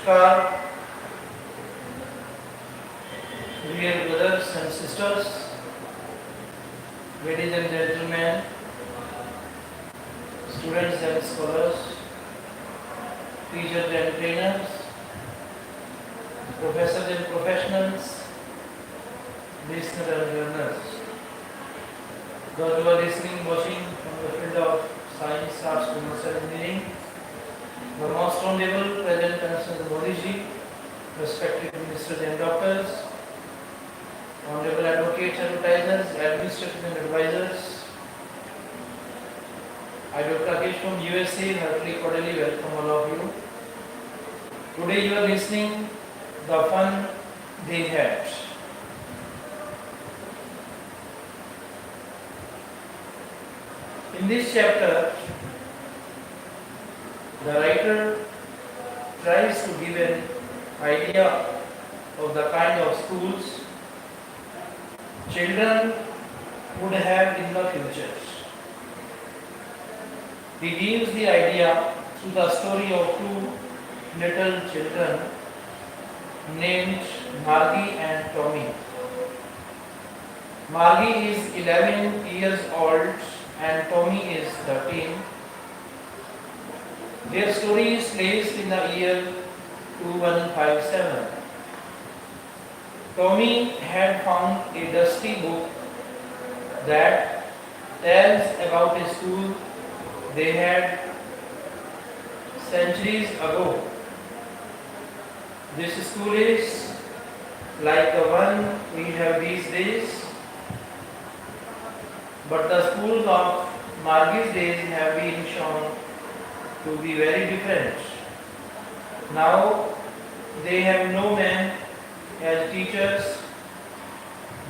Namaskar, dear brothers and sisters, ladies and gentlemen, students and scholars, teachers and trainers, professors and professionals, listeners and learners. Those who are listening, watching from the field of science, arts, commerce and engineering, the most honorable President Counsellor Modi ji, respected ministers and doctors, honorable advocates, advertisers, administrators and advisors, I Dr. Rakesh from USA, heartily cordially welcome all of you. Today you are listening the fun they had. In this chapter, the writer tries to give an idea of the kind of schools children would have in the future. He gives the idea through the story of two little children named Margie and Tommy. Margie is 11 years old and Tommy is 13. Their story is placed in the year 2157. Tommy had found a dusty book that tells about a school they had centuries ago. This school is like the one we have these days, but the schools of Margie's days have been shown to be very different. Now they have no men as teachers,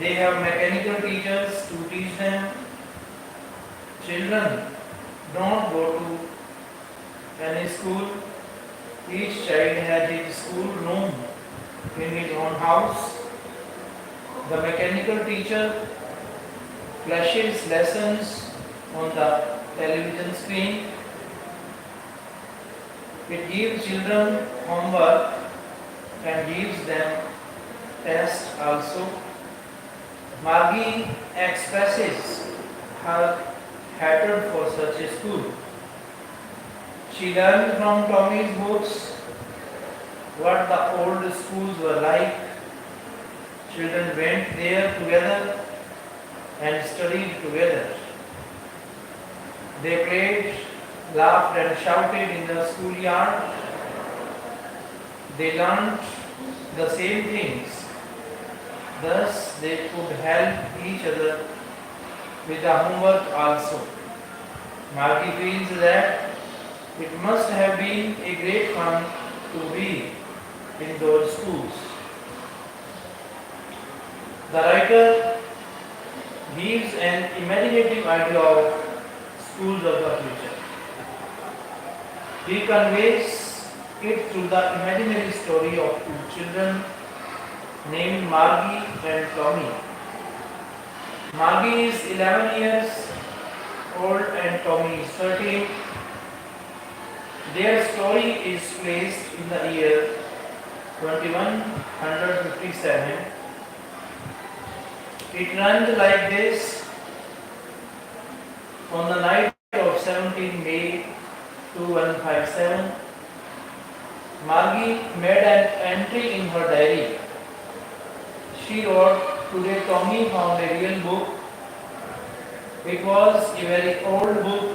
they have mechanical teachers to teach them. Children don't go to any school. Each child has his school room in his own house. The mechanical teacher flashes lessons on the television screen. It gives children homework and gives them tests also. Margie expresses her hatred for such a school. She learned from Tommy's books what the old schools were like. Children went there together and studied together. They played, laughed and shouted in the schoolyard. They learned the same things. Thus they could help each other with the homework also. Margie feels that it must have been a great fun to be in those schools. The writer gives an imaginative idea of schools of the future. He conveys it through the imaginary story of two children named Margie and Tommy. Margie is 11 years old and Tommy is 13. Their story is placed in the year 2157. It runs like this. On the night of 17 May 2157, Margie made an entry in her diary. She wrote, "Today Tommy found a real book. It was a very old book.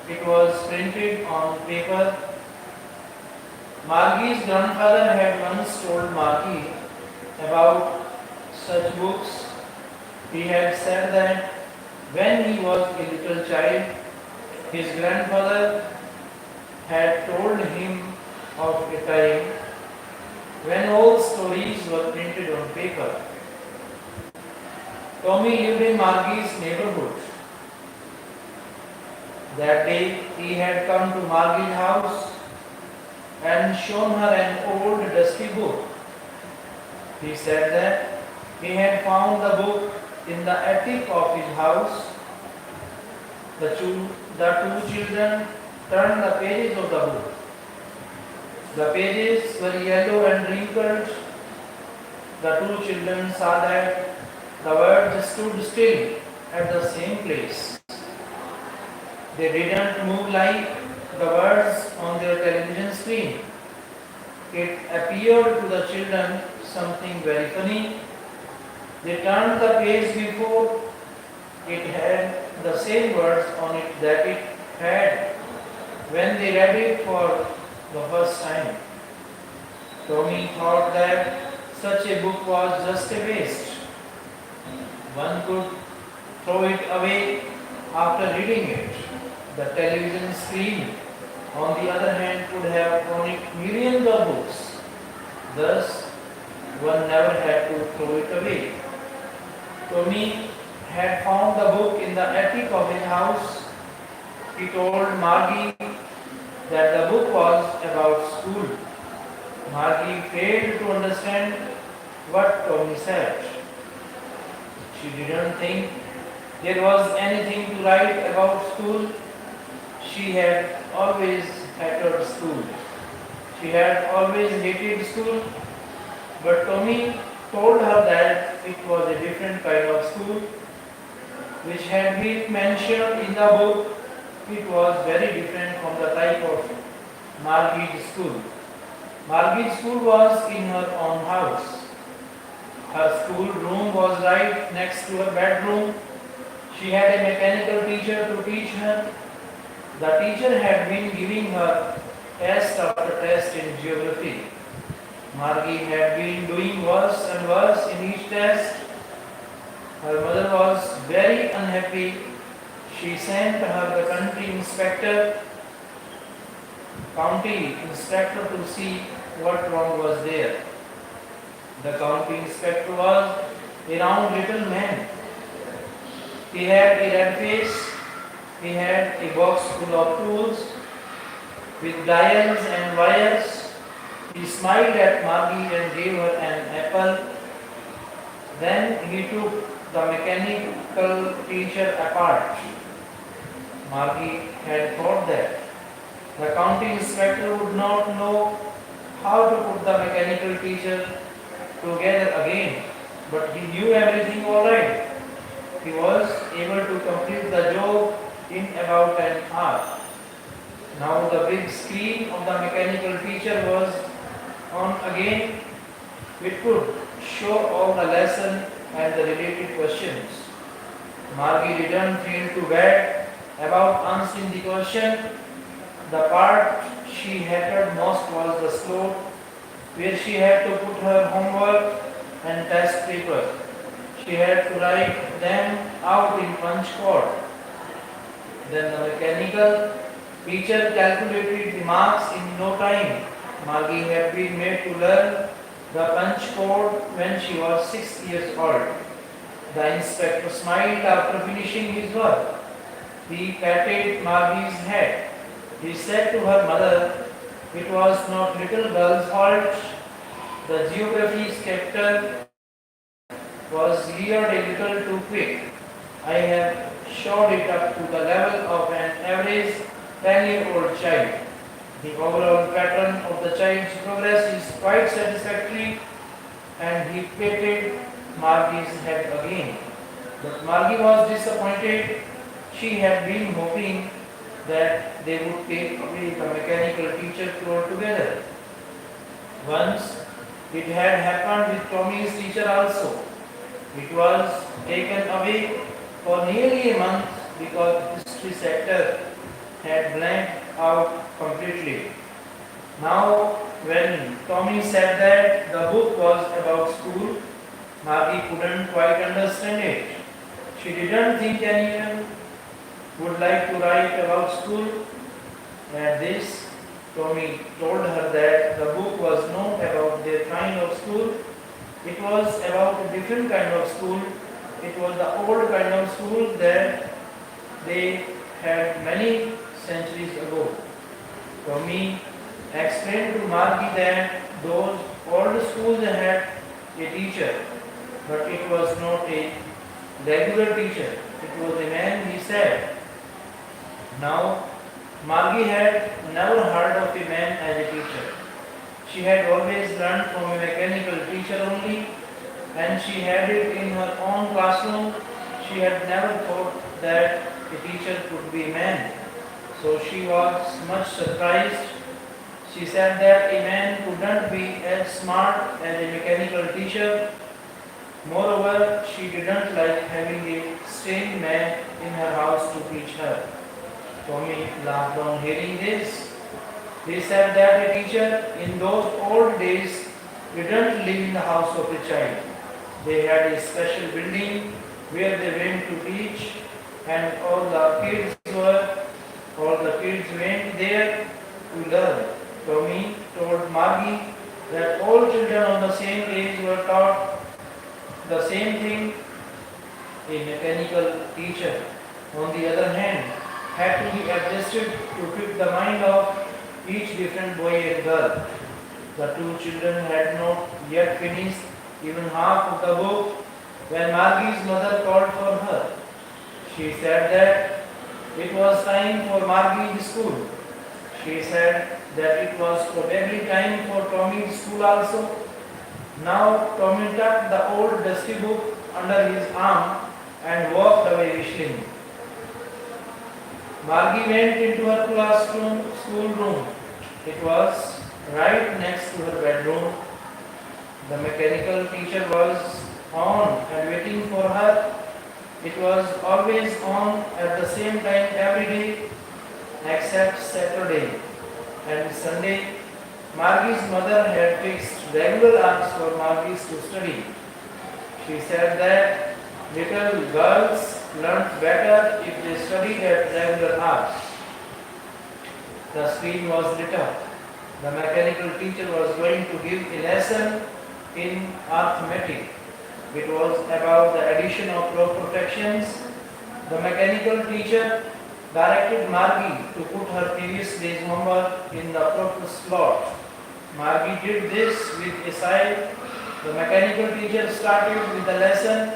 It was printed on paper. Margie's grandfather had once told Margie about such books. He had said that when he was a little child, his grandfather had told him of a time when all stories were printed on paper. Tommy lived in Margie's neighborhood. That day he had come to Margie's house and shown her an old dusty book. He said that he had found the book in the attic of his house. The two children turned the pages of the book. The pages were yellow and wrinkled. The two children saw that the words stood still at the same place. They didn't move like the words on their television screen. It appeared to the children something very funny. They turned the page before. It had the same words on it that it had when they read it for the first time. Tommy thought that such a book was just a waste. One could throw it away after reading it. The television screen, on the other hand, could have on it millions of books. Thus, one never had to throw it away. Tommy had found the book in the attic of his house. He told Margie that the book was about school. Margie failed to understand what Tommy said. She didn't think there was anything to write about school. She had always hated school. She had always hated school. But Tommy told her that it was a different kind of school which had been mentioned in the book. It was very different from the type of Margie's school. Margie's school was in her own house. Her school room was right next to her bedroom. She had a mechanical teacher to teach her. The teacher had been giving her test after test in geography. Margie had been doing worse and worse in each test. Her mother was very unhappy. She sent her the county inspector to see what wrong was there. The county inspector was a round little man. He had a red face. He had a box full of tools with dials and wires. He smiled at Margie and gave her an apple. Then he took the mechanical teacher apart. Margie had thought that the county inspector would not know how to put the mechanical teacher together again, but he knew everything all right. He was able to complete the job in about an hour. Now the big screen of the mechanical teacher was on again. It could show all the lesson and the related questions. Margie didn't feel too bad about answering the question. The part she hated most was the slope where she had to put her homework and test paper. She had to write them out in punch code. Then the mechanical teacher calculated the marks in no time. Margie had been made to learn the punch code when she was 6 years old. The inspector smiled after finishing his work. He patted Margie's head. He said to her mother, it was not little girl's fault. The geography chapter was geared a little too quick. I have shot it up to the level of an average 10-year-old child. The overall pattern of the child's progress is quite satisfactory, and he patted Margie's head again. But Margie was disappointed. She had been hoping that they would take away the mechanical teacher altogether. Once it had happened with Tommy's teacher also. It was taken away for nearly a month because the history sector had blanked out completely. Now, when Tommy said that the book was about school, Margie couldn't quite understand it. She didn't think anyone would like to write about school. At this, Tommy told her that the book was not about their kind of school. It was about a different kind of school. It was the old kind of school that they had many centuries ago. Tommy explained to Margie that those old schools had a teacher, but it was not a regular teacher. It was a man, he said. Now, Margie had never heard of a man as a teacher. She had always learned from a mechanical teacher only, and she had it in her own classroom. She had never thought that a teacher could be a man. So she was much surprised. She said that a man couldn't be as smart as a mechanical teacher. Moreover, she didn't like having a strange man in her house to teach her. Tommy laughed on hearing this. He said that a teacher in those old days didn't live in the house of a child. They had a special building where they went to teach, and all the kids went there to learn. Tommy told Margie that all children of the same age were taught the same thing. A mechanical teacher, on the other hand, had to be adjusted to fit the mind of each different boy and girl. The two children had not yet finished even half of the book when Margie's mother called for her. She said that it was time for Margie to school. She said that it was probably time for Tommy's school also. Now Tommy tucked the old dusty book under his arm and walked away whistling. Margie went into her schoolroom. It was right next to her bedroom. The mechanical teacher was on and waiting for her. It was always on at the same time every day except Saturday and Sunday. Margie's mother had fixed regular hours for Margie's to study. She said that little girls learned better if they studied at regular hours. The screen was lit up. The mechanical teacher was going to give a lesson in arithmetic. It was about the addition of proper fractions. The mechanical teacher directed Margie to put her previous day's homework in the proper slot. Margie did this with a sigh. The mechanical teacher started with the lesson,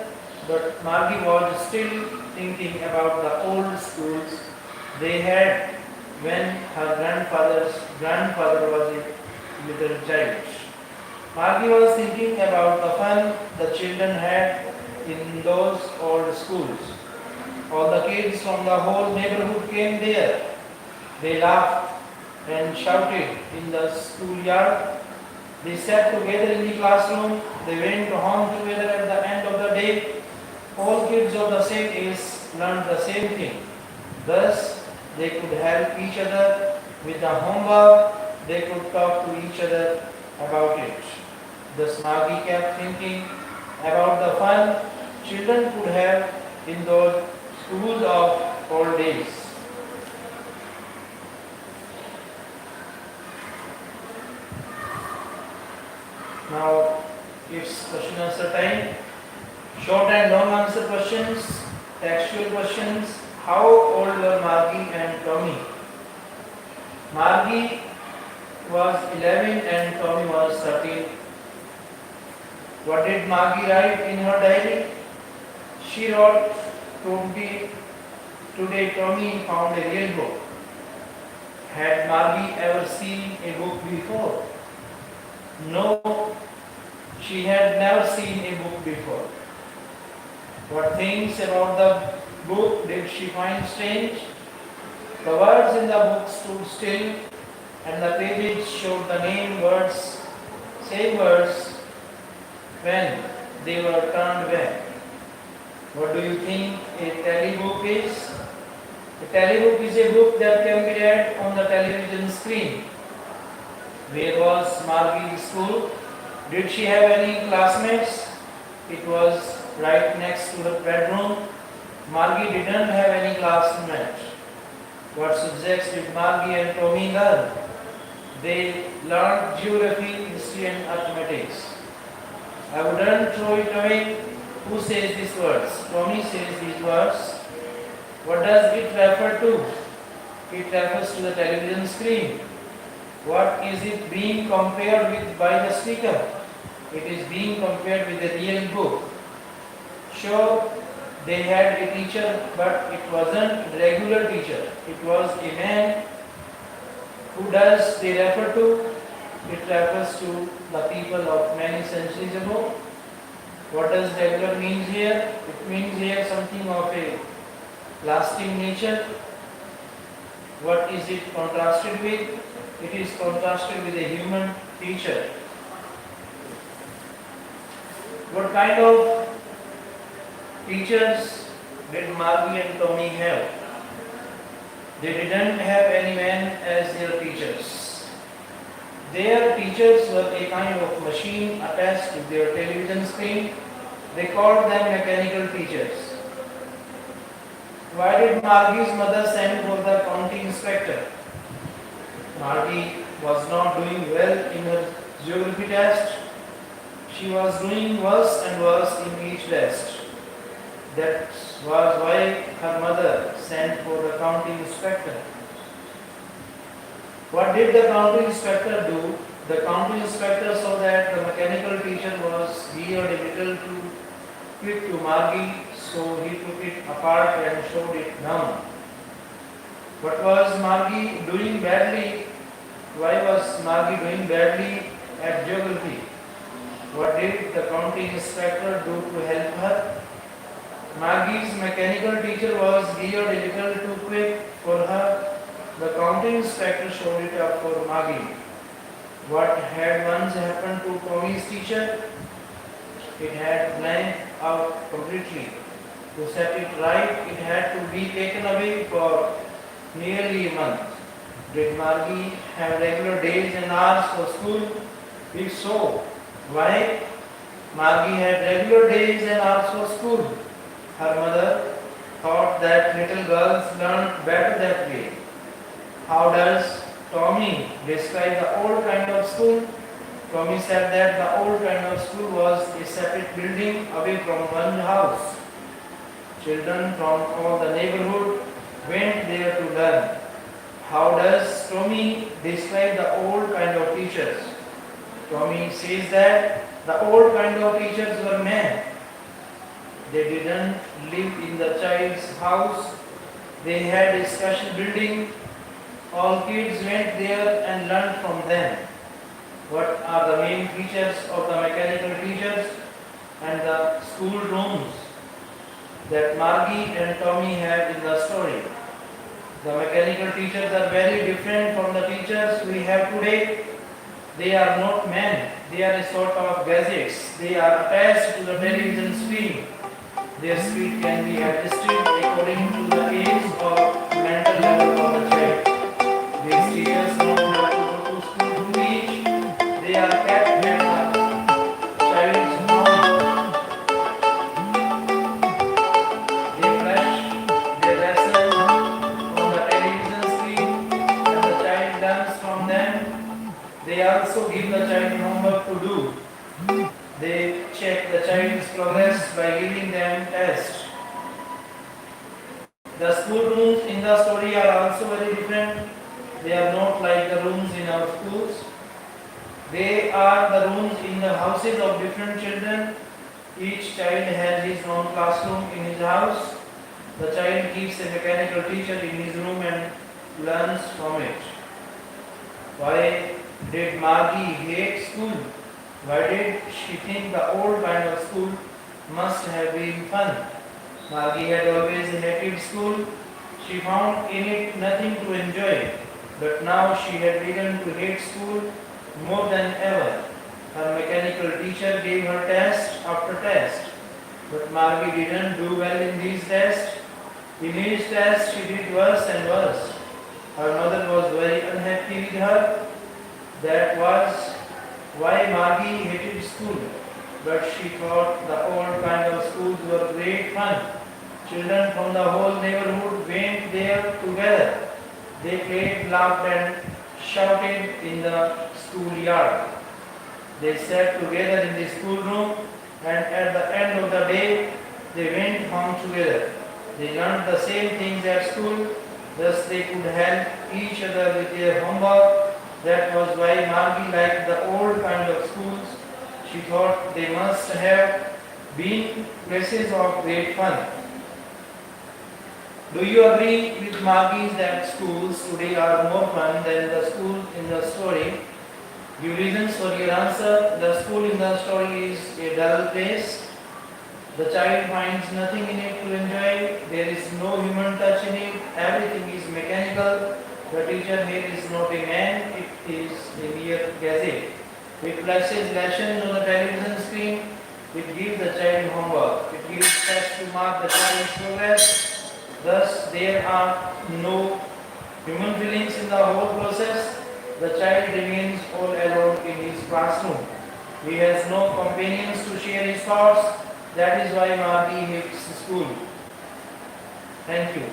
but Margie was still thinking about the old schools they had when her grandfather was a little child. Margie was thinking about the fun the children had in those old schools. All the kids from the whole neighborhood came there. They laughed and shouted in the schoolyard. They sat together in the classroom. They went home together at the end of the day. All kids of the same age learned the same thing. Thus, they could help each other with the homework. They could talk to each other about it. Thus, Margie kept thinking about the fun children could have in those schools of old days. Now, it's question answer time. Short and long answer questions, textual questions. How old were Margie and Tommy? Margie was 11 and Tommy was 13. What did Margie write in her diary? She wrote, Today Tommy found a real book. Had Margie ever seen a book before? No, she had never seen a book before. What things about the book did she find strange? The words in the book stood still and the pages showed the same words when they were turned back. What do you think a telebook is? A telebook is a book that can be read on the television screen. Where was Margie's school? Did she have any classmates? It was right next to her bedroom. Margie didn't have any classmates. What subjects did Margie and Tommy learn? They learned geography, history and arithmetic. I wouldn't throw it away. Who says these words? Tommy says these words. What does it refer to? It refers to the television screen. What is it being compared with by the speaker? It is being compared with a real book. Sure, they had a teacher, but it wasn't a regular teacher. It was a man. Who does they refer to? It refers to the people of many centuries ago. What does regular means here? It means here something of a lasting nature. What is it contrasted with? It is contrasted with a human teacher. What kind of teachers did Margie and Tommy have? They didn't have any men as their teachers. Their teachers were a kind of machine attached to their television screen. They called them mechanical teachers. Why did Margie's mother send for the county inspector? Margie was not doing well in her geography test. She was doing worse and worse in each test. That was why her mother sent for the county inspector. What did the county inspector do? The county inspector saw that the mechanical teacher was geared a little too quick to Margie, so he took it apart and showed it down. What was Margie doing badly? Why was Margie doing badly at geography? What did the county inspector do to help her? Margie's mechanical teacher was geared a little too quick for her. The county inspector showed it up for Margie. What had once happened to Tommy's teacher? It had blanked out completely. To set it right, it had to be taken away for nearly a month. Did Margie have regular days and hours for school? If so, why? Margie had regular days and hours for school. Her mother thought that little girls learned better that way. How does Tommy describe the old kind of school? Tommy said that the old kind of school was a separate building away from one house. Children from all the neighborhood went there to learn. How does Tommy describe the old kind of teachers? Tommy says that the old kind of teachers were men. They didn't live in the child's house. They had a special building. All kids went there and learned from them. What are the main features of the mechanical teachers and the school rooms that Margie and Tommy had in the story? The mechanical teachers are very different from the teachers we have today. They are not men. They are a sort of gadgets. They are attached to the television screen. Their speed can be adjusted according to the age or mental level of the child. These teachers don't have to go to school to teach. They are kept at the child's home. They flash their lessons on the television screen and the child learns from them. They also give the child homework to do. They check the child's progress by giving them tests. The school rooms in the story are also very different. They are not like the rooms in our schools. They are the rooms in the houses of different children. Each child has his own classroom in his house. The child keeps a mechanical teacher in his room and learns from it. Why did Margie hate school? Why did she think the old kind of school must have been fun? Margie had always hated school. She found in it nothing to enjoy. But now she had begun to hate school more than ever. Her mechanical teacher gave her test after test. But Margie didn't do well in these tests. In each test she did worse and worse. Her mother was very unhappy with her. That was why Margie hated school, but she thought the old kind of schools were great fun. Children from the whole neighborhood went there together. They played, laughed and shouted in the schoolyard. They sat together in the schoolroom and at the end of the day they went home together. They learned the same things at school, thus they could help each other with their homework. That was why Margie liked the old kind of schools. She thought they must have been places of great fun. Do you agree with Margie that schools today are more fun than the schools in the story? Give reasons for your answer. The school in the story is a dull place. The child finds nothing in it to enjoy. There is no human touch in it. Everything is mechanical. The teacher here is not a man. It is a mere gadget. It flashes lessons on the television screen. It gives the child homework. It gives tests to mark the child's progress. Thus, there are no human feelings in the whole process. The child remains all alone in his classroom. He has no companions to share his thoughts. That is why Marty hates school. Thank you.